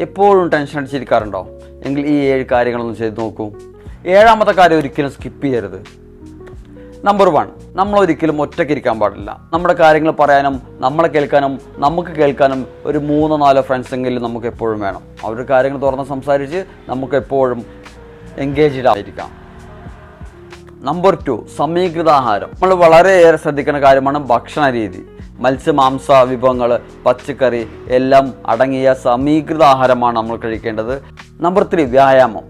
എപ്പോഴും ടെൻഷൻ അടിച്ചിരിക്കാറുണ്ടോ? എങ്കിൽ ഈ 7 കാര്യങ്ങളൊന്നും ചെയ്ത് നോക്കൂ. 7ാമത്തെ കാര്യം, ഒരിക്കലും സ്കിപ്പ് ചെയ്യരുത്. നമ്പർ 1, നമ്മൾ ഒരിക്കലും ഒറ്റയ്ക്ക് ഇരിക്കാൻ പാടില്ല. നമ്മുടെ കാര്യങ്ങൾ പറയാനും നമ്മളെ കേൾക്കാനും നമുക്ക് കേൾക്കാനും ഒരു 3-4 ഫ്രണ്ട്സെങ്കിലും നമുക്ക് എപ്പോഴും വേണം. അവരുടെ കാര്യങ്ങൾ തുറന്ന് സംസാരിച്ച് നമുക്ക് എപ്പോഴും എൻഗേജ്ഡ് ആയിരിക്കാം. നമ്പർ 2, സമീകൃത ആഹാരം. നമ്മൾ വളരെയേറെ ശ്രദ്ധിക്കേണ്ട കാര്യമാണ് ഭക്ഷണ രീതി. മത്സ്യമാംസ വിഭവങ്ങൾ, പച്ചക്കറി എല്ലാം അടങ്ങിയ സമീകൃത ആഹാരമാണ് നമ്മൾ കഴിക്കേണ്ടത്. നമ്പർ 3, വ്യായാമം.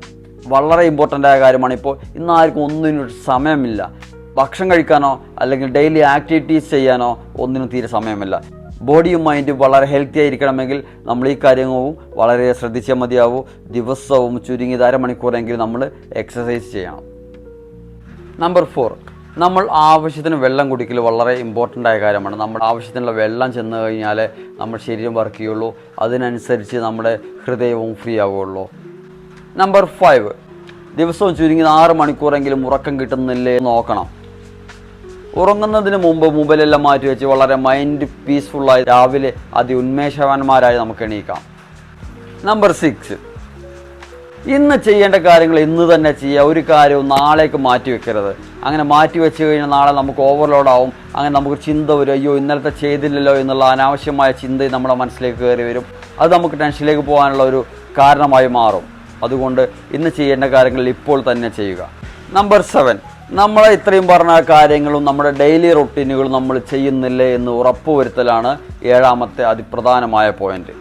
വളരെ ഇമ്പോർട്ടൻ്റ് ആയ കാര്യമാണ്. ഇപ്പോൾ ഇന്ന് ആർക്കും ഒന്നിനും സമയമില്ല. ഭക്ഷണം കഴിക്കാനോ അല്ലെങ്കിൽ ഡെയിലി ആക്ടിവിറ്റീസ് ചെയ്യാനോ ഒന്നിനും തീരെ സമയമില്ല. ബോഡിയും മൈൻഡും വളരെ ഹെൽത്തി ആയിരിക്കണമെങ്കിൽ നമ്മൾ ഈ കാര്യങ്ങളും വളരെ ശ്രദ്ധിച്ചാൽ മതിയാവും. ദിവസവും ചുരുങ്ങിയത് അരമണിക്കൂറെങ്കിലും നമ്മൾ എക്സസൈസ് ചെയ്യണം. നമ്പർ 4, നമ്മൾ ആവശ്യത്തിന് വെള്ളം കുടിക്കൽ വളരെ ഇമ്പോർട്ടൻ്റ് ആയ കാര്യമാണ്. നമ്മൾ ആവശ്യത്തിനുള്ള വെള്ളം ചെന്ന് കഴിഞ്ഞാൽ നമ്മുടെ ശരീരം വർക്ക് ചെയ്യുള്ളൂ. അതിനനുസരിച്ച് നമ്മുടെ ഹൃദയവും ഫ്രീ ആവുകയുള്ളൂ. നമ്പർ 5, ദിവസവും ചുരുങ്ങിയത് 6 മണിക്കൂറെങ്കിലും ഉറക്കം കിട്ടുന്നില്ലേ നോക്കണം. ഉറങ്ങുന്നതിന് മുമ്പ് മൊബൈലെല്ലാം മാറ്റി വെച്ച് വളരെ മൈൻഡ് പീസ്ഫുള്ളായി രാവിലെ ഉന്മേഷവാന്മാരായി നമുക്ക് എണീക്കാം. നമ്പർ 6, ഇന്ന് ചെയ്യേണ്ട കാര്യങ്ങൾ ഇന്ന് തന്നെ ചെയ്യുക. ഒരു കാര്യവും നാളേക്ക് മാറ്റി വെക്കരുത്. അങ്ങനെ മാറ്റി വെച്ച് കഴിഞ്ഞാൽ നാളെ നമുക്ക് ഓവർലോഡ് ആവും. അങ്ങനെ നമുക്ക് ചിന്ത വരും, അയ്യോ ഇന്നലത്തെ ചെയ്തില്ലല്ലോ എന്നുള്ള അനാവശ്യമായ ചിന്ത നമ്മുടെ മനസ്സിലേക്ക് കയറി വരും. അത് നമുക്ക് ടെൻഷനിലേക്ക് പോകാനുള്ള ഒരു കാരണമായി മാറും. അതുകൊണ്ട് ഇന്ന് ചെയ്യേണ്ട കാര്യങ്ങൾ ഇപ്പോൾ തന്നെ ചെയ്യുക. നമ്പർ 7, നമ്മളെ ഇത്രയും പറഞ്ഞ കാര്യങ്ങളും നമ്മുടെ ഡെയിലി റൊട്ടീനുകളും നമ്മൾ ചെയ്യുന്നില്ലേ എന്ന് ഉറപ്പുവരുത്തലാണ് 7ാമത്തെ അതിപ്രധാനമായ പോയിന്റ്.